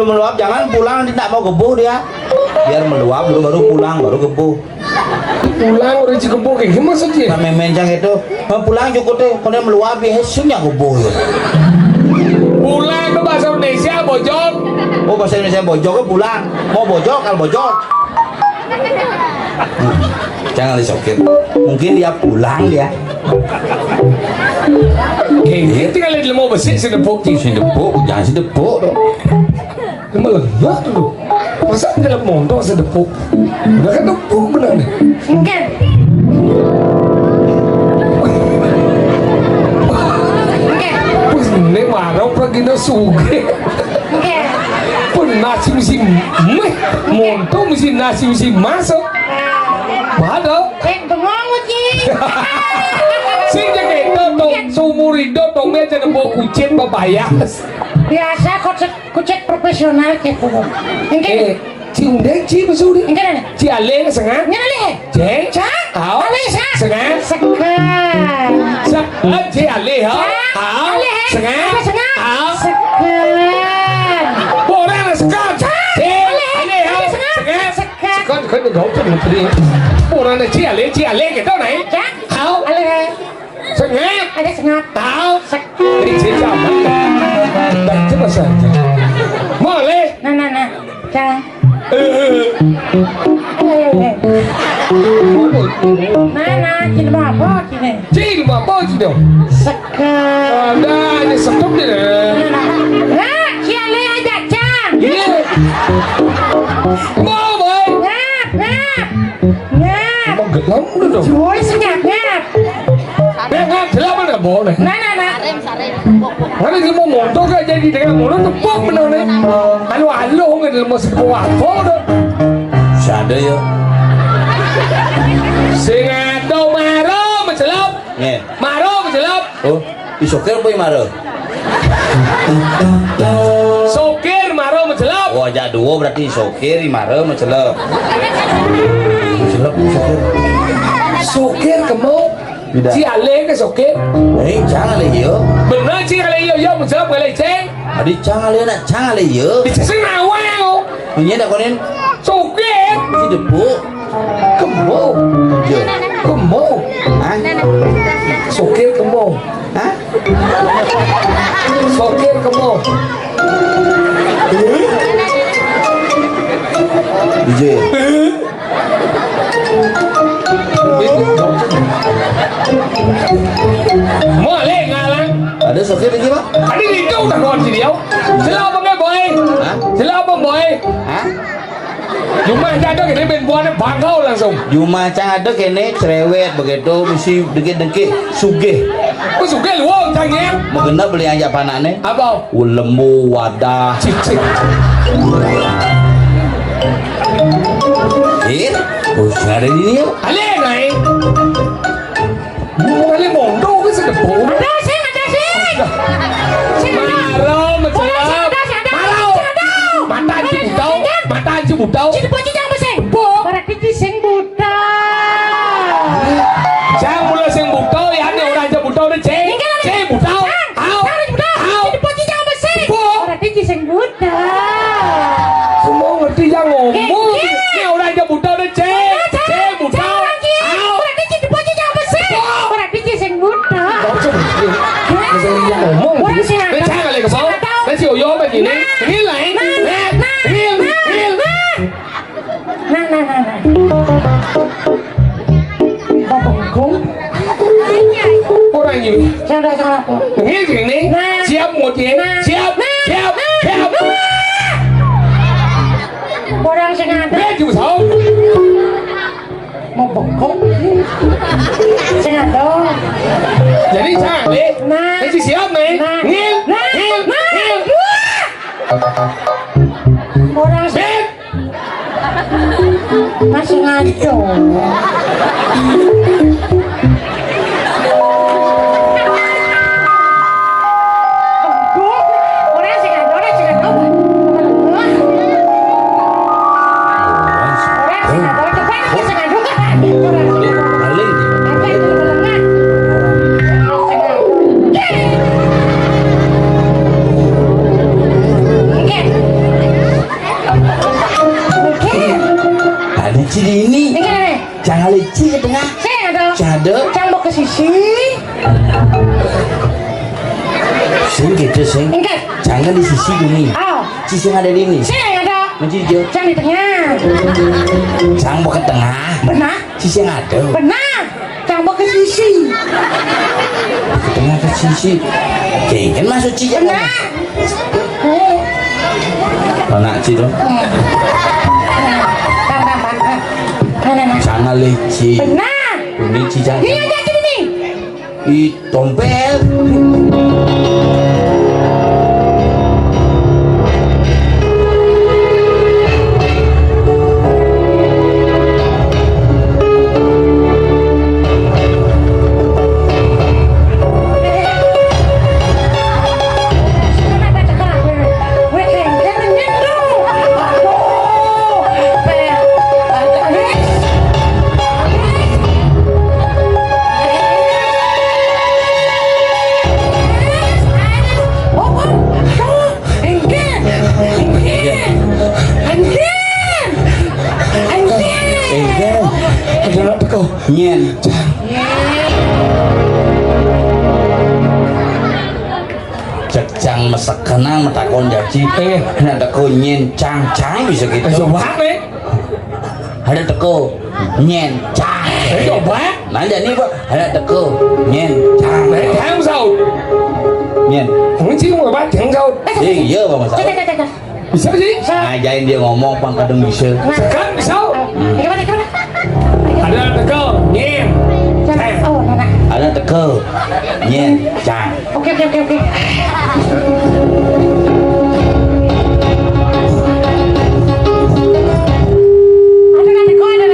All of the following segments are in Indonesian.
belum meluap jangan pulang tidak mau gebuh dia. Biar meluap dulu baru pulang baru gebuh. Pulang udah gebuh kayak gimana sih? Kami mencang itu pulang cukup deh kalau meluap ya sunya gebuh. Pulang itu bahasa Indonesia bojok. Oh bahasa Indonesia bojok ke pulang. Mau bojok kalau bojok. Jangan disokin. Mungkin dia pulang dia. Kayak tinggal lihat lemau besi sedepuk jangan sedepuk dong. Lemau lelah dulu. Masa dalam motor sedepuk? Udah kan tepuk benar nih. Enggak. Wih, ini marah pergi nasuge. Enggak. Pun nasi mesti meh, motor mesti nasi mesti masuk. Padahal Bengong uji. sih jaga itu seumur hidup dong dia jadi bawa kucing babayas. Biasa kucek profesional kayak gitu. Enggak. Ci undang ci besudi. Enggak. Ci ale sengah. Enggak leh. Ceng. Hao. Ale sa. Sengah. Sekan. Ci ale ha. Hao. Sengah. Hao. Sekan. Boleh lah sekan. Ale ha. Sengah. Sekan kan gấu cho mình đi. Boleh lah ci ale cái đâu này. Hao. Ale. Sengah. Ale sengat. Hao. Sekan. Đi chế chạm. Đặt rất là sợ. Mở lên. Nah. Jangan. Mana cina apa cina? Cing apa sih dong? Sekan. Ada ini stop deh. Nah, ciale aja can. Iya. Mau boy. Ngap. Mau gelam dong. Cuy senyap ngap. Ngap gelam mana boleh. Nah. Mana dia mau motor kan jadi dengan motor tepuk benar nih. Halo nggak mau sebuah foto. Sada ya. Singa do maro mencelop. Nih. Maro mencelop. Oh, isokir boy maro. Sokir maro mencelop. Oh, aja dua berarti sokir maro mencelep. Mencelep sokir. Sokir kamu. Tidak. Ci ale ke sokir. Jangan le yo. Benar ci ale yo mencelop ke leceng. Adi jangan le nak jangan le yo. Dicesing nawang. Punya dak konen. Sokir. Si depuk. Kamu. Yo. Kamu. Hah? Sokir kamu. Hah? Sokir kamu. Dijel. Boleh ngalang. Ada sokir lagi, Pak? Tadi itu udah kawan si dia. Selalu apa nggak boy? Hah? Selalu apa boy? Hah? Cuma ada ini benbuannya bangau langsung. Juma cang ada kene cerewet begitu mesti dengki sugih. Kau suka lu cangnya? Mengenal beli aja panane. Apa? Lembu wadah. Cicik. Oh, ada di sini. Ale naik. Ale mondo ke sedepu. Ada sih. Marau mencelap. Marau. Mata anci butau. Cina poci jangan beseng. Berarti ciseng buta. Jangan mula sing butau ya ada orang aja butau deh ceng. Ceng butau. Au. Cina poci jangan beseng. Berarti ciseng buta. Semua ngerti yang ngomong. Ini orang aja butau deh ceng. Ceng butau. Au. Berarti cina poci jangan beseng. Berarti ciseng buta. Ngomong. Nó trang lại cái bố. Nó chịu vô mà gì nè. Nghĩ lại. Nah. Bapang kong. Orang gì? Jangan aku. Nghĩ chuyện đi. Siap một chuyện. Siap. Orang sengaja Biết chịu sao? mau bengkok. Sengaja. Jadi sang đi. Nó chỉ siap này. Nghiêng. Orang Biết. masih ngaco. Orang sengaja. Orang sengaja. Cepat sengaja. Balik. Apa itu lengan? Sengaja. Sing gitu sing. Enggak. Jangan di sisi ini. Oh, Sisi yang ada di ini. sini yang ada. Menjijil. Jangan di tengah. Jangan bawa ke tengah. Benar. Sisi yang ada. Benar. Jangan bawa ke sisi. Tengah ke sisi. Jangan masuk cici. Benar. Eh. Anak cici dong. Nah. Jangan leceh. Benar. Ini cici. Ini aja sini nih. Ih, tompel. Nyen. Cang masak kenang matakon jaji. Ada teko nyen cang bisa gitu. Coba nih. Ada teko nyen cang. Coba. Nanya nih Pak. Ada teko nyen cang. Tháng sau. Nyen. Không chứ mà bác tháng sau. Iya Pak Mas. Bisa sih? Ngajain dia ngomong Pak kadang bisa. Sekarang sao? Ada teko nyen. Oh, nah. Ada teko nyen cang. Oke. Ada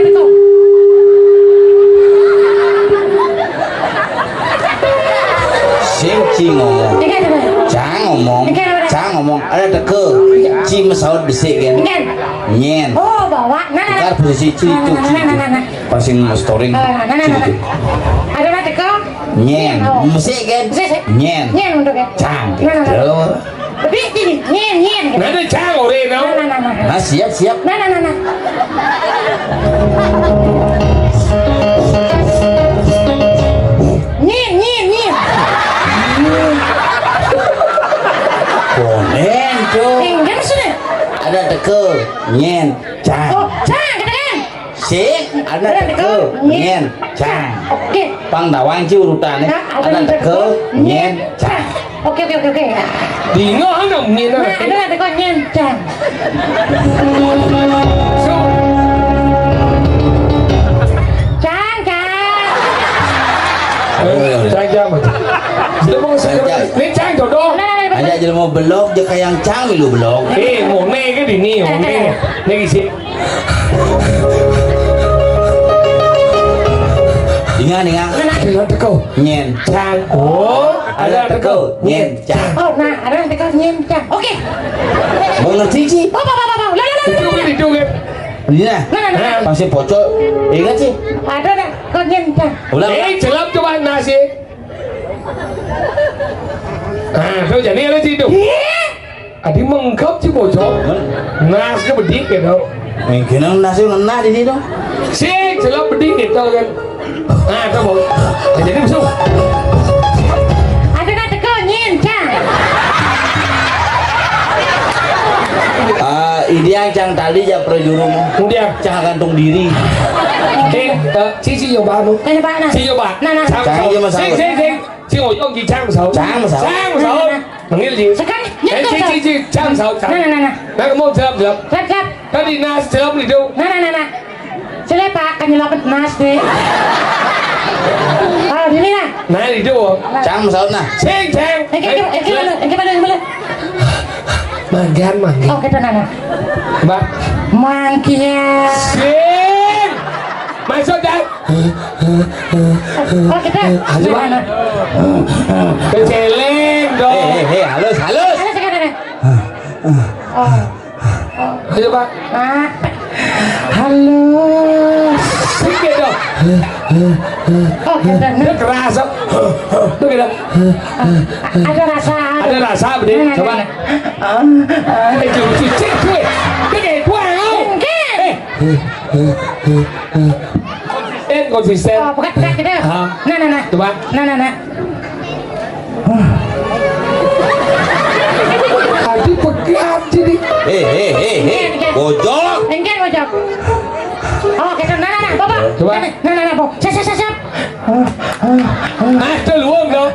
teko. Sing ci ngomong. Cang ngomong. Ada teko. Ci mesaut bisik kan. Nyen. Oh, bawa. Nah. Kar posisi ci itu. Nah. Pasing storing. Nah. Ada teko. Nyen. Musik kan. Nyen. Nyen untuk ya. Cang. Nah. Gitu. Tapi ini nyen. Nanti cang ore no. Nah. Nah siap. Nah. Nyen. Konen tuh. Jangan sudah. Ada teko nyen cang. Oh, katakan. Sing ada teko nyen cang. Oke. Pang dawang ci urutannya. Ada teko nyen cang. Oke. Di ngõ nồng nhìn Nah, nó. ada teko nyen cang. Cang. Cang mà. Dia mau lấy cang chỗ đó. Ada jadi mau belok je kayak yang cang lu belok. Mau nghe cái gì nghe, mau nghe. Nghe cái gì? Ingat. Ada teko Nyen cang. Oh, ada teko nyen cang. Oh, nah, ada teko nyen cang. Oke. Mau ngerti sih? Oh, Itu kan. Ini nah. Nah. Masih pocok. Ingat sih? Ada teko nyen cang. Ulang. Celap coba nasi. Thôi chả nghe nó chi được. Đi mừng khóc chứ bộ chó. Nas cái bật đi kìa đâu. Kena nasi ngena di situ. Sih, celap bật đi kìa tao kan. Tao mau. Jadi musuh. Ada teko nyen cang. Ideang cang tadi ya prajurung. Kemudian Cang gantung diri. Chị dùng bà không? Đây bạn nào. Chị dùng bà. Nah. Cang aja masalah. Chị ngồi ông chị trang một sầu. Trang một sầu. Mà nghĩa là gì? Sekarang nyen Chị trang một sầu. Nah. Nó có một sớm được. Siap. Nó đi na sớm đi đâu? Nah. Sila Pak, kami lapet mas deh. Oh, ini nah. Này đi đâu? Cang masalah nah. Trang. Yang balik. Manggan. Oh, kita nah. Bà. Mangkian. Sing. Mày sao đây? Oh, kita. Nah. Cái chè lên rồi. Hei, halus. Ada sekarang. Ayo Pak. Halo. Sikit dong. Oh, kita Nó keras không? Nó kìa đâu? ada rasa. Ada rasa apa dia? Coba nih. Itu cek gue. Cái này của hàng không? Konsisten. Oh, bukan kita. Nah. Coba. Nah. Coba. Nah, po. Siap. Ada luang dong.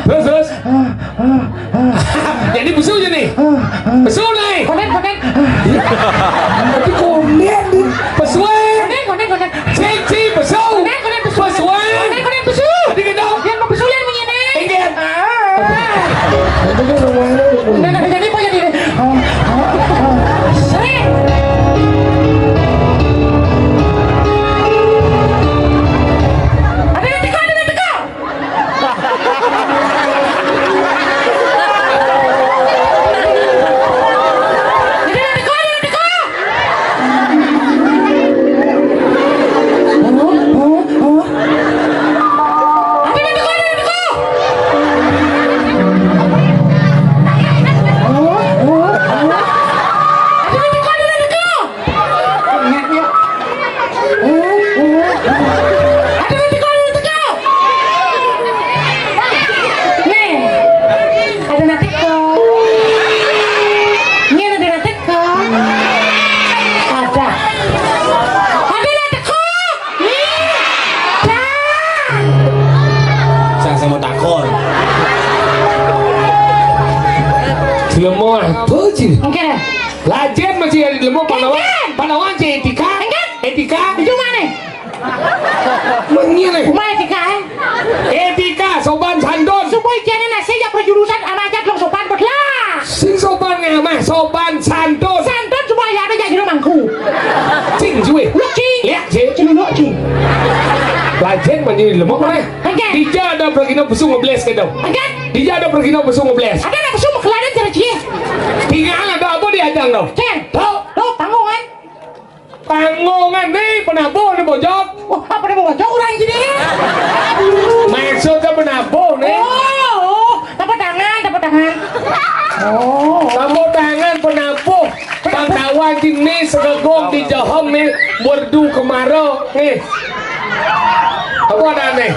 Terus. Jadi besul je nih. Besul nih. Konen. Tapi konen. Pesuan. Konen. Cik, besul. Konen besul. Pesuan. Konen besul. Tadi kita. Yang mau besul yang begini. Ingat. Nah, jadi po jadi. Sering. Lemah apa sih? Oke. Lajen masih ada lemah Panawan si Etika. Itu mana? Mengini. Rumah Etika. Etika soban sandon. Semua ikannya nasi yang perjurusan sama aja belum sopan betlah. Sing soban ngamah soban sandon. Sandon semua yang ada jadi rumahku. Cing cuy. Lu cing. Lihat sih. Cing. Lajen masih lemah mana? Oke. Dia ada pergi nak besung ngebles ke dong. Oke. Dia ada pergi nak besung ngebles. Ada nak semua kelihatan cara cie. Tinggal ada apa dia ajang dong? Ceng. Lo tanggungan. Tanggungan nih penabur nih bojok. Wah, apa dia bawa jauh orang gini? Maksudnya penabur nih. Oh, dapat tangan. Oh. Tepuk tangan penabur. Pangkawan ini segegong di Johom nih berdu kemarau nih. Apa ada nih?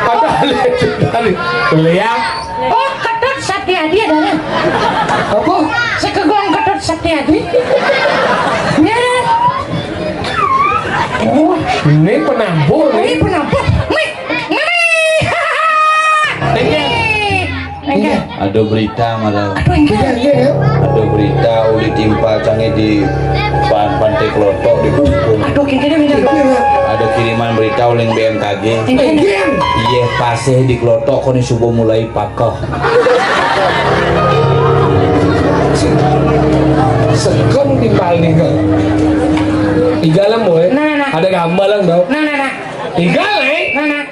Ada legendari. Lihat. Oh, Ketut Satyadi ada. Apa? Sekegong Ketut Satyadi. Ya. Oh, Ini penabur ini nih. penampuk. Enggak. Ada berita malah. Aduh, enggak. Ada berita uli timpa canggih di pantai Klotok di Bungkung. Aduh, kayaknya Ada kiriman berita oleh BMKG. enggak. Iya paseh di Klotok koni subuh mulai pakoh. Sekon timpal nih kan. Tiga lemu ya. Nah. Ada gambar lang daw. Nah. Tiga leh. Nah.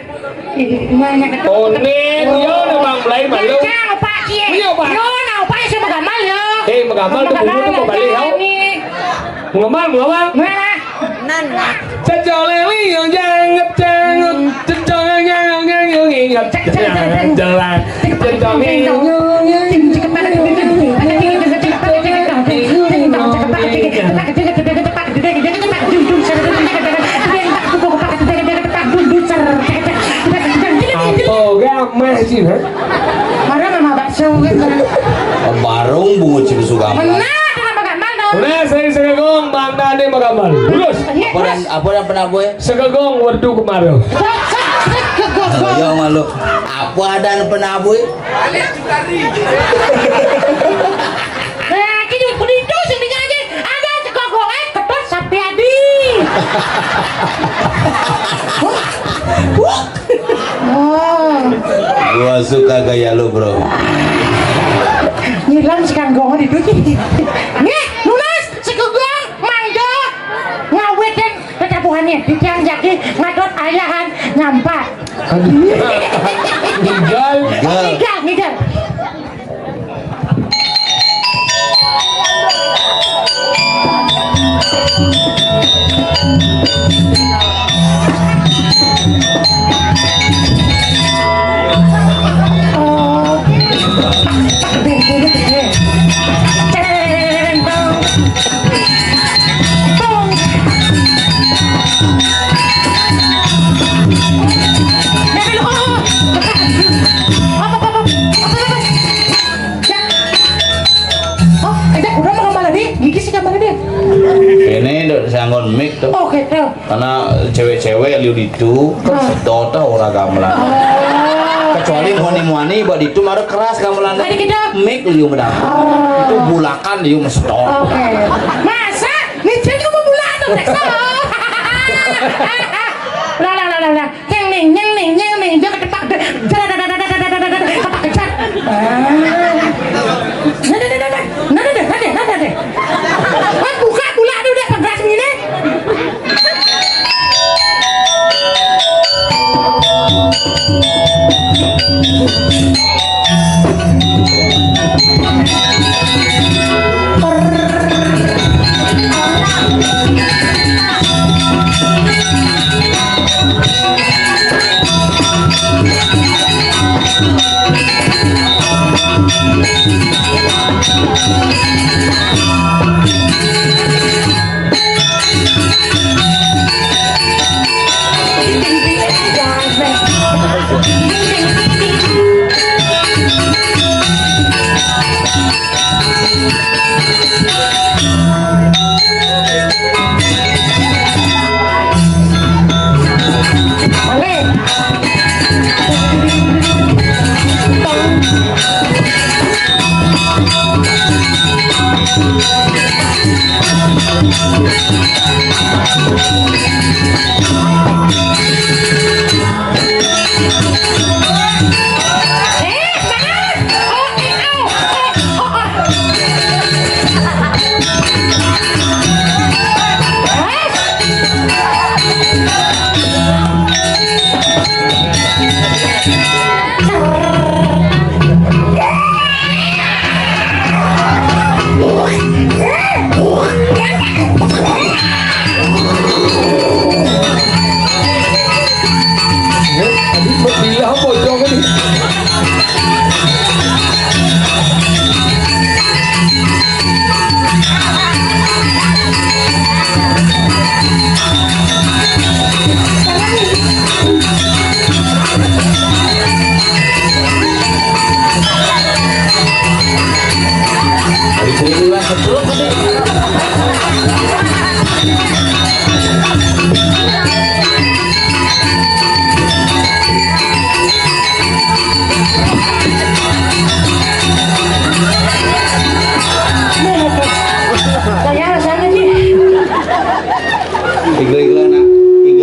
Mana Ketut? Onen yo na bang mulai malu. Jangan opak cie. Iya, Pak. Yo, na opak sih magamal yo. Magamal tu bulu tu balik hau. Mengamal. Mana? Cecole yang jangat. Cecole yang ingat. Jalan. Apa gamah sih ha? Marah mama bakso gitu. Barung bungut si Sugama. Benar dengan magamal dong. Udah saya segegong bangga nih magamal. Terus Apa yang pernah boy? segegong wardu kemarau. Ya malu. Apa ada yang pernah boy? Nah, kini kudido sini aja. Ada sekogongnya Ketut Satyadi. Oh, Gua suka gaya lu bro. ngilang sekarang gong di duit. Nih, lunas sekogong mangga ngawet dan ketabuhannya di tiang jaki ngadot ayahan nyampak. Tinggal Ngigal. Apa? gigi sih kabar deh. Ini udah sanggon mic tuh. Oh gitu. Karena cewek-cewek liu itu kan sedot orang gamelan. Kecuali muani-muani buat itu marah keras gamelan. Tadi kita mic liu menang. Itu bulakan liu mesdot. Oke. Masa? Nih jadi kamu bulan tuh tekso. Lah. Nyeng ning, dia kedepak. Kepak. Nada deh. Buka pula udah pegas gini.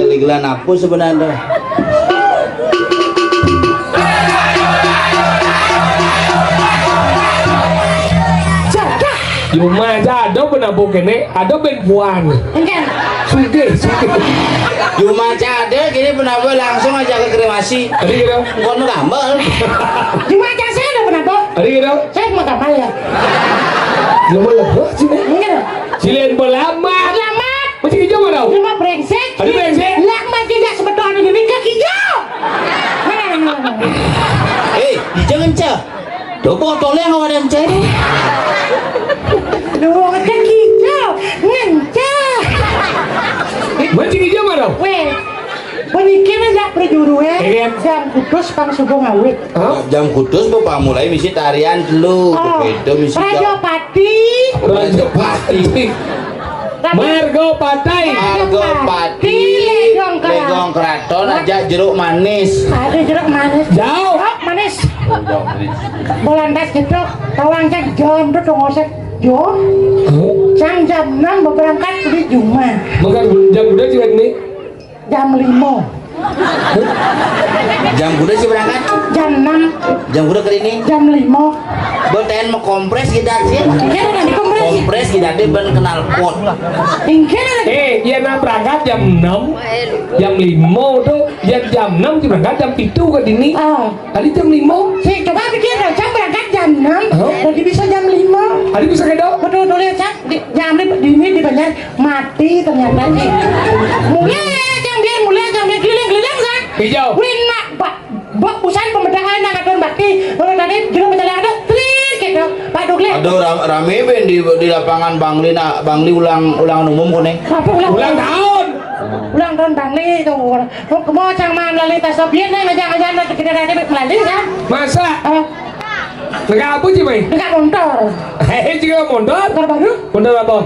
Iglan apa sebenarnya? Cuma jado benabu kene, ada ben puan. Enggak. Suge. Cuma cade gini benabu langsung aja ke kremasi. Tadi gitu. Kono gambar. Cuma aja saya udah pernah tuh. Tadi gitu. Saya mau tambah ya. Lama lama sini. Enggak. Cilen belamat. Selamat. Masih hijau mana? Cuma brengsek. Ada brengsek. Lama tidak sebetulnya ini kaki hijau. Jangan cah. Tuh botolnya nggak ada yang cari. Duh, kaki hijau. Ngancah. Masih hijau mana? Weh. Pemikiran tak berjuru Iya. Jam kudus pang subuh ngawit. Jam kudus bapak mulai misi tarian dulu. Begitu misi Raja Pati. Rajapati. Margo Patai. Margopati. Legong Keraton aja jeruk manis. Ada jeruk manis. Jauh. Oh, manis. Bulan das gitu. Tawang cek jam tuh ngosek. Jo. Jam 6 berangkat di Jumat. Makan jam udah juga nih. Jam 5. Jam kuda sih berangkat. Jam 6. Jam kuda ke ini. Jam 5. Boten mau kompres kita sih. Iya udah dikompres. Kompres kita deh ben kenal pot. Ingin. Iya nah berangkat jam 6. Jam 5 tuh. Jam 6 sih berangkat jam 7 ke dini. Tadi jam 5. Si coba pikir jam berangkat jam 6. Jadi bisa jam 5. Tadi bisa kedok. Betul lihat cak. Jam ini dibayar mati ternyata sih. Mulai jam dia keliling kan. Hijau. Wina bak usaha pemedahan angkatan bakti. Kalau tadi jero berjalan ada trik gitu. Pak Dukle. Aduh rame ben di lapangan Bangli ulangan umum kone. Apa Ulang tahun. Ulang tahun Bangli itu. Mau cang man lalita Soviet nih ngajak-ngajak kita dari Melali kan. Masa? Negara apa sih, Mai? Enggak motor. Hei, juga mondor. Motor baru. Mondor apa?